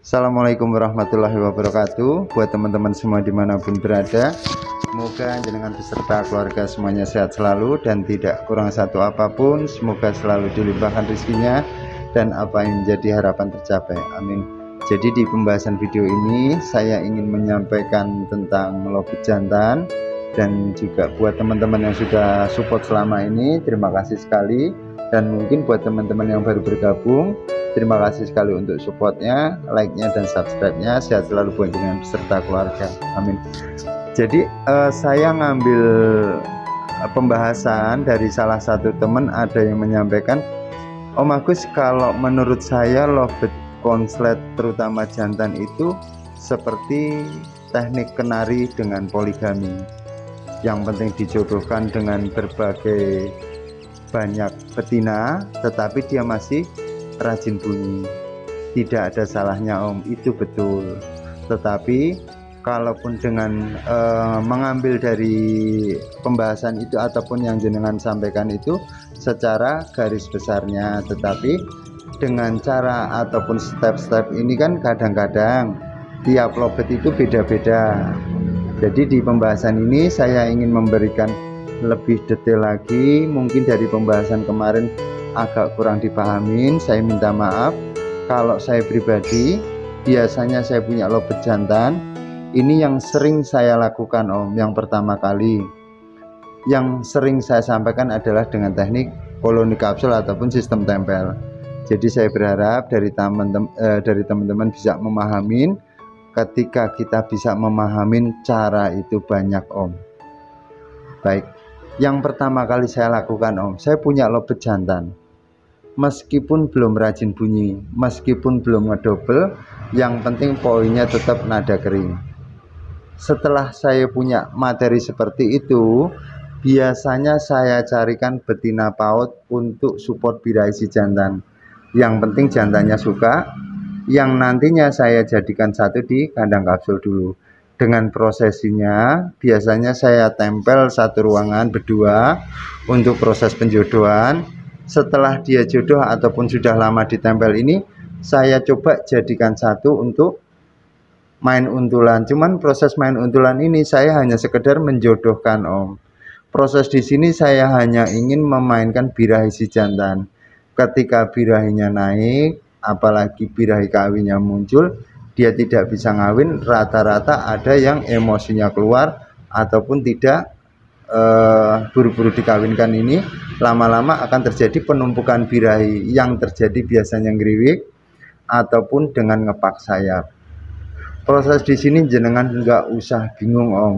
Assalamualaikum warahmatullahi wabarakatuh. Buat teman-teman semua dimanapun berada, semoga jenengan beserta keluarga semuanya sehat selalu dan tidak kurang satu apapun. Semoga selalu dilimpahkan rezekinya dan apa yang menjadi harapan tercapai, amin. Jadi di pembahasan video ini saya ingin menyampaikan tentang lobet jantan, dan juga buat teman-teman yang sudah support selama ini, terima kasih sekali. Dan mungkin buat teman-teman yang baru bergabung, terima kasih sekali untuk supportnya, like-nya dan subscribe-nya. Sehat selalu buat dengan beserta keluarga, amin. Jadi saya ngambil pembahasan dari salah satu teman, ada yang menyampaikan, Om Agus, kalau menurut saya lobet konslet terutama jantan itu seperti teknik kenari dengan poligami. Yang penting dijodohkan dengan berbagai banyak betina, tetapi dia masih rajin bunyi. Tidak ada salahnya Om, itu betul. Tetapi kalaupun dengan mengambil dari pembahasan itu ataupun yang jenengan sampaikan itu secara garis besarnya, tetapi dengan cara ataupun step-step ini kan kadang-kadang tiap lobet itu beda-beda. Jadi di pembahasan ini saya ingin memberikan lebih detail lagi. Mungkin dari pembahasan kemarin agak kurang dipahamin, saya minta maaf. Kalau saya pribadi, biasanya saya punya lobet jantan, ini yang sering saya lakukan Om. Yang pertama kali yang sering saya sampaikan adalah dengan teknik koloni kapsul ataupun sistem tempel. Jadi saya berharap dari teman-teman bisa memahamin. Ketika kita bisa memahamin cara itu banyak Om. Baik, yang pertama kali saya lakukan Om, saya punya lobet jantan. Meskipun belum rajin bunyi, meskipun belum ngedobel, yang penting poinnya tetap nada kering. Setelah saya punya materi seperti itu, biasanya saya carikan betina paut untuk support birahi si jantan. Yang penting jantannya suka, yang nantinya saya jadikan satu di kandang kapsul dulu. Dengan prosesinya biasanya saya tempel satu ruangan berdua untuk proses penjodohan. Setelah dia jodoh ataupun sudah lama ditempel ini, saya coba jadikan satu untuk main untulan. Cuman proses main untulan ini saya hanya sekedar menjodohkan Om. Proses di sini saya hanya ingin memainkan birahi si jantan. Ketika birahinya naik, apalagi birahi kawinnya muncul, dia tidak bisa ngawin, rata-rata ada yang emosinya keluar ataupun tidak buru-buru dikawinkan. Ini lama-lama akan terjadi penumpukan birahi yang terjadi biasanya ngeriwik ataupun dengan ngepak sayap. Proses di sini jenengan nggak usah bingung Om.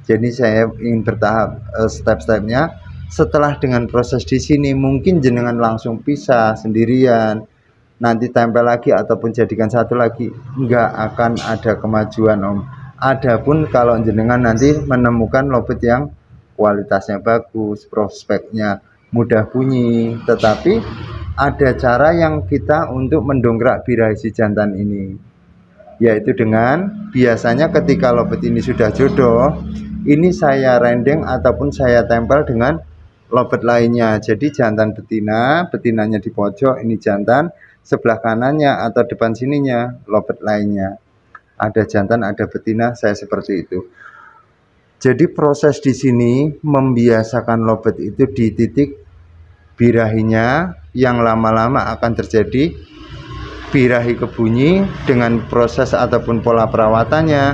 Jadi saya ingin bertahap step-stepnya. Setelah dengan proses di sini mungkin jenengan langsung pisah sendirian, nanti tempel lagi ataupun jadikan satu lagi, nggak akan ada kemajuan Om. Adapun kalau jenengan nanti menemukan lobet yang kualitasnya bagus, prospeknya mudah bunyi, tetapi ada cara yang kita untuk mendongkrak birahi si jantan ini, yaitu dengan biasanya ketika lobet ini sudah jodoh, ini saya rendeng ataupun saya tempel dengan lobet lainnya. Jadi jantan betina, betinanya di pojok, ini jantan, sebelah kanannya atau depan sininya lobet lainnya. Ada jantan, ada betina, saya seperti itu. Jadi proses di sini membiasakan lobet itu di titik birahinya, yang lama-lama akan terjadi birahi kebunyi dengan proses ataupun pola perawatannya.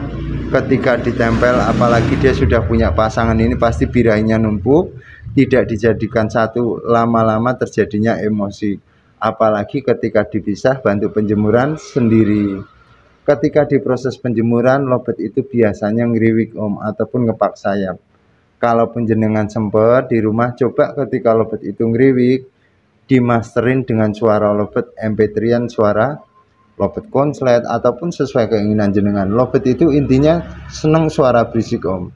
Ketika ditempel, apalagi dia sudah punya pasangan, ini pasti birahinya numpuk, tidak dijadikan satu, lama-lama terjadinya emosi. Apalagi ketika dipisah bantu penjemuran sendiri. Ketika di proses penjemuran, lobet itu biasanya ngeriwik Om ataupun ngepak sayap. Kalau jenengan sempat di rumah, coba ketika lobet itu ngeriwik, dimasterin dengan suara lobet MP3-an, suara lobet konslet ataupun sesuai keinginan jenengan. Lobet itu intinya seneng suara berisik Om.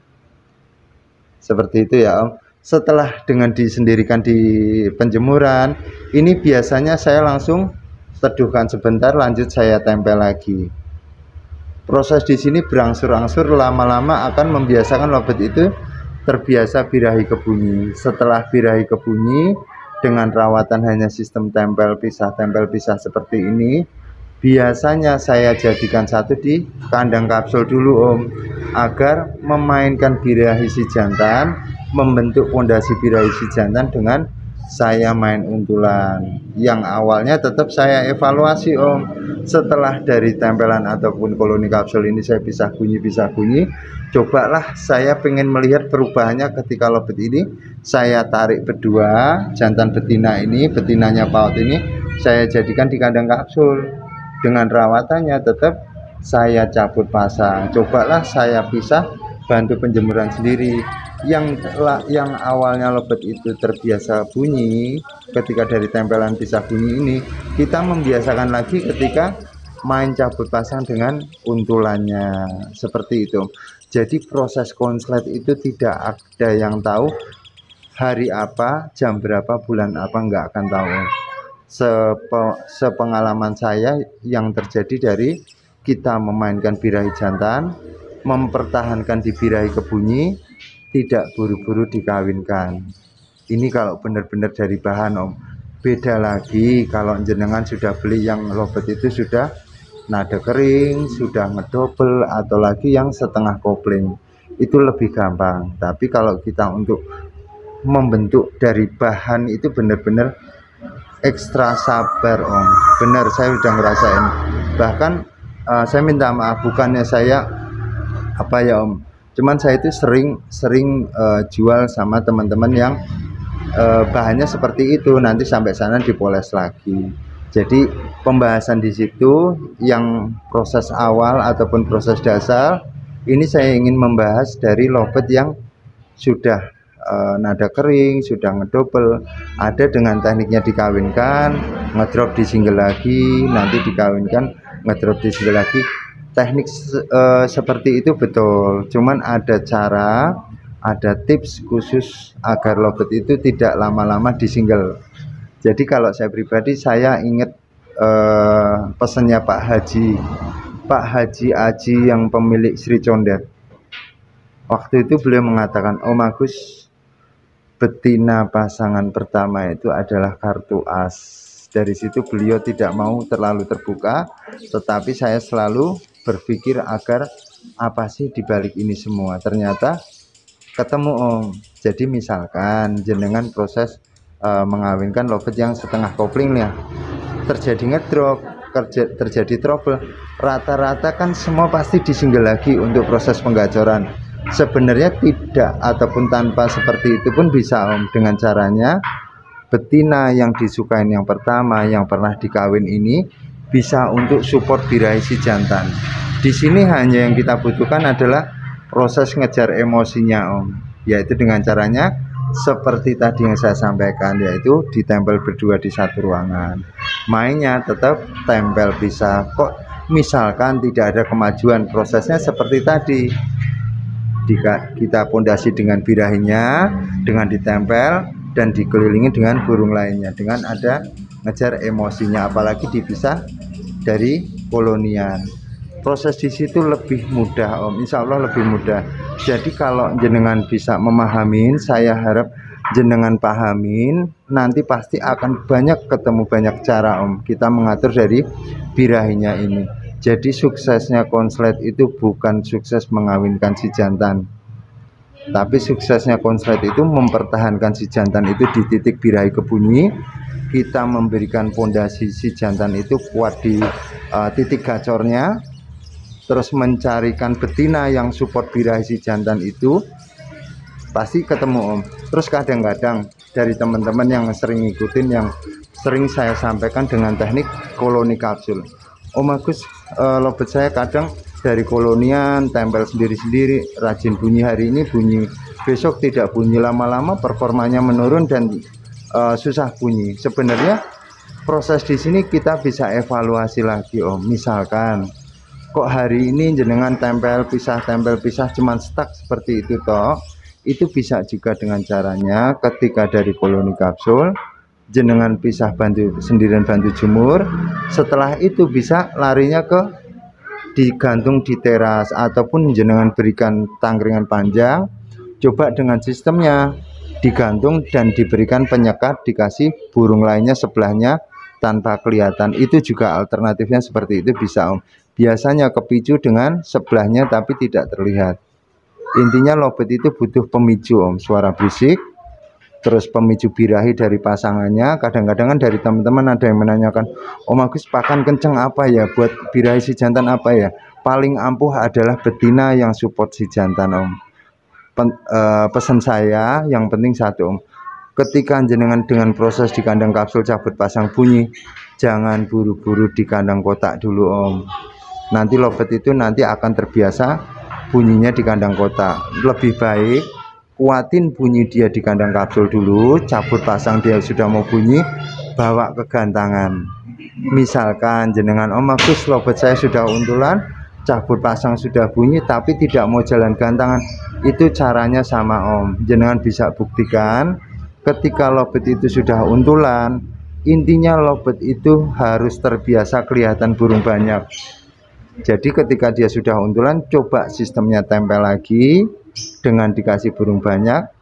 Seperti itu ya Om. Setelah dengan disendirikan di penjemuran, ini biasanya saya langsung teduhkan sebentar, lanjut saya tempel lagi. Proses di sini berangsur-angsur, lama-lama akan membiasakan lobet itu terbiasa birahi kebunyi. Setelah birahi kebunyi dengan rawatan hanya sistem tempel pisah seperti ini, Biasanya saya jadikan satu di kandang kapsul dulu Om, agar memainkan birahi si jantan, membentuk pondasi birahi si jantan dengan saya main untulan. Yang awalnya tetap saya evaluasi Om. Setelah dari tempelan ataupun koloni kapsul ini saya pisah bunyi, cobalah saya pengen melihat perubahannya ketika lobet ini saya tarik berdua, jantan betina ini, betinanya paut ini saya jadikan di kandang kapsul. Dengan rawatannya tetap saya cabut pasang, cobalah saya pisah, bantu penjemuran sendiri. Yang awalnya lobet itu terbiasa bunyi, ketika dari tempelan pisah bunyi ini kita membiasakan lagi ketika main cabut pasang dengan untulannya, seperti itu. Jadi proses konslet itu tidak ada yang tahu hari apa, jam berapa, bulan apa, nggak akan tahu. Sepengalaman saya yang terjadi dari kita memainkan birahi jantan, mempertahankan di birahi kebunyi, tidak buru-buru dikawinkan. Ini kalau benar-benar dari bahan Om. Beda lagi kalau jenengan sudah beli yang lobet itu sudah nada kering, sudah ngedobel, atau lagi yang setengah kopling, itu lebih gampang. Tapi kalau kita untuk membentuk dari bahan itu benar-benar ekstra sabar Om. Benar, saya udah ngerasain. Bahkan saya minta maaf, bukannya saya apa ya Om, cuman saya itu sering jual sama teman-teman yang bahannya seperti itu, nanti sampai sana dipoles lagi. Jadi pembahasan di situ yang proses awal ataupun proses dasar ini saya ingin membahas dari lobet yang sudah nada kering, sudah ngedobel, ada dengan tekniknya dikawinkan, ngedrop di single lagi, nanti dikawinkan, ngedrop di single lagi. Teknik seperti itu betul, cuman ada cara, ada tips khusus agar lobet itu tidak lama-lama di single. Jadi kalau saya pribadi, saya ingat pesannya Pak Haji Aji yang pemilik Sri Condet. Waktu itu beliau mengatakan, Om Agus, betina pasangan pertama itu adalah kartu as. Dari situ beliau tidak mau terlalu terbuka, tetapi saya selalu berpikir agar apa sih dibalik ini semua. Ternyata ketemu Om. Jadi misalkan jenengan proses mengawinkan lobet yang setengah kopling ya, terjadi ngedrop, terjadi trouble, rata-rata kan semua pasti disinggel lagi untuk proses penggacoran. Sebenarnya tidak ataupun tanpa seperti itu pun bisa Om. Dengan caranya betina yang disukain yang pertama yang pernah dikawin ini bisa untuk support birahi si jantan. Di sini hanya yang kita butuhkan adalah proses ngejar emosinya Om, yaitu dengan caranya seperti tadi yang saya sampaikan, yaitu ditempel berdua di satu ruangan. Mainnya tetap tempel pisah. Kok misalkan tidak ada kemajuan, prosesnya seperti tadi, kita pondasi dengan birahinya, dengan ditempel dan dikelilingi dengan burung lainnya, dengan ada ngejar emosinya, apalagi dipisah dari kolonian. Proses di situ lebih mudah Om, insya Allah lebih mudah. Jadi kalau jenengan bisa memahamin, saya harap jenengan pahamin, nanti pasti akan ketemu banyak cara Om kita mengatur dari birahinya ini. Jadi suksesnya konslet itu bukan sukses mengawinkan si jantan, tapi suksesnya konslet itu mempertahankan si jantan itu di titik birahi kebunyi. Kita memberikan pondasi si jantan itu kuat di titik gacornya, terus mencarikan betina yang support birahi si jantan itu, pasti ketemu Om. Terus kadang-kadang dari teman-teman yang sering ngikutin, yang sering saya sampaikan dengan teknik koloni kapsul, Om Agus, lobet saya kadang dari kolonian tempel sendiri-sendiri, rajin bunyi, hari ini bunyi, besok tidak bunyi, lama-lama performanya menurun dan susah bunyi. Sebenarnya proses di sini kita bisa evaluasi lagi Om. Misalkan kok hari ini jenengan tempel pisah cuman stuck seperti itu toh, itu bisa juga dengan caranya ketika dari koloni kapsul jenengan pisah bantu sendirian, bantu jemur, setelah itu bisa larinya ke digantung di teras ataupun jenengan berikan tangkringan panjang. Coba dengan sistemnya digantung dan diberikan penyekat, dikasih burung lainnya sebelahnya tanpa kelihatan, itu juga alternatifnya seperti itu bisa Om. Biasanya kepicu dengan sebelahnya tapi tidak terlihat. Intinya lowbat itu butuh pemicu Om, suara berisik, terus pemicu birahi dari pasangannya. Kadang-kadang kan dari teman-teman ada yang menanyakan, Om Agus pakan kenceng apa ya buat birahi si jantan apa ya? Paling ampuh adalah betina yang support si jantan Om. Pesan saya yang penting satu Om, ketika jenengan dengan proses di kandang kapsul cabut pasang bunyi, jangan buru-buru di kandang kotak dulu Om. Nanti lowbat itu nanti akan terbiasa bunyinya di kandang kotak. Lebih baik kuatin bunyi dia di kandang kapsul dulu, cabut pasang dia sudah mau bunyi, bawa ke gantangan. Misalkan jenengan, Om Agus lowbat saya sudah untulan, cabut pasang sudah bunyi tapi tidak mau jalan gantangan. Itu caranya sama Om. Jenengan bisa buktikan ketika lowbat itu sudah untulan, intinya lowbat itu harus terbiasa kelihatan burung banyak. Jadi ketika dia sudah untulan, coba sistemnya tempel lagi dengan dikasih burung banyak.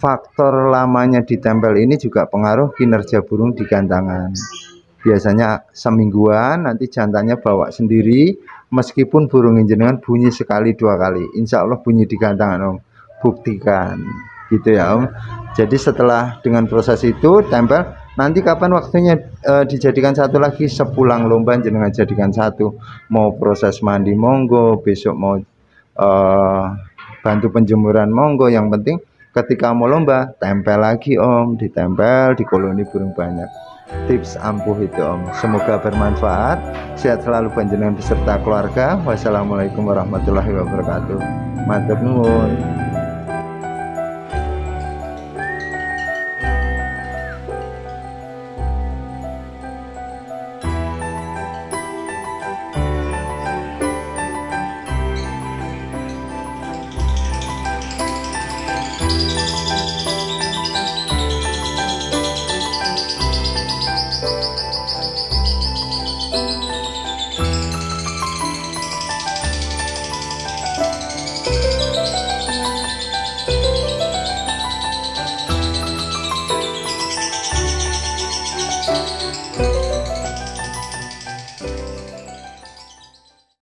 Faktor lamanya ditempel ini juga pengaruh kinerja burung di gantangan. Biasanya semingguan nanti jantannya bawa sendiri, meskipun burung jenengan bunyi sekali dua kali, insya Allah bunyi di gantangan Om. Buktikan gitu ya Om. Jadi setelah dengan proses itu tempel, nanti kapan waktunya dijadikan satu lagi, sepulang lomba jenengan jadikan satu. Mau proses mandi monggo, besok mau bantu penjemuran monggo, yang penting ketika mau lomba tempel lagi Om, ditempel di koloni burung banyak. Tips ampuh itu Om, semoga bermanfaat. Sehat selalu panjenengan beserta keluarga. Wassalamualaikum warahmatullahi wabarakatuh. Matur nuwun.